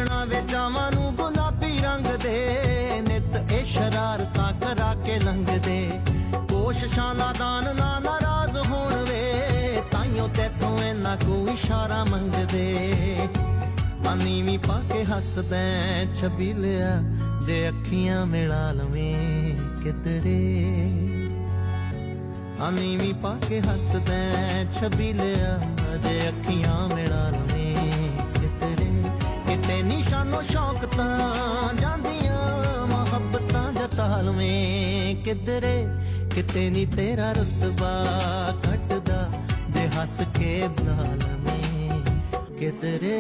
ਦੇਖਣਾ ਵੇ ਚਾਵਾਂ ਨੂੰ ਗੁਲਾਬੀ ਰੰਗ ਦੇ, ਨਿਤ ਇਹ ਸ਼ਰਾਰਤਾਂ ਕਰਾ ਕੇ ਲੰਘਦੇ। ਕੋਸ਼ਿਸ਼ਾਂ ਦਾ ਦਾਨ ਨਾ ਨਾਰਾਜ਼ ਹੋਣ ਵੇ, ਤਾਈਓ ਤੈਥੋਂ ਇੰਨਾ ਕੋਈ ਇਸ਼ਾਰਾ ਮੰਗਦੇ। ਪਾਣੀ ਵੀ ਪਾ ਕੇ ਹੱਸਦਾ ਛਬੀਲਿਆ, ਜੇ ਅੱਖੀਆਂ ਮਿਲਾ ਲਵੇਂ ਕਿਧਰੇ। ਆਨੀ ਵੀ ਪਾ ਕੇ ਹੱਸਦਾ ਛਬੀਲਿਆ, ਜੇ ਅੱਖੀਆਂ ਮਿਲਾ ਲਵੇਂ ਕਿਧਰੇ। ਕਿਤੇ ਨਿਸ਼ਾਨੋ ਸ਼ੌਕ ਤਾਂ ਜਾਂਦੀਆਂ ਮੁਹੱਬਤਾਂ ਜਤਾ ਲਵੇਂ ਕਿਧਰੇ। ਕਿਤੇ ਨੀ ਤੇਰਾ ਰੁਤਬਾ ਘਟਦਾ, ਜੇ ਹੱਸ ਕੇ ਬੁਲਾ ਲਵੇਂ ਕਿਧਰੇ।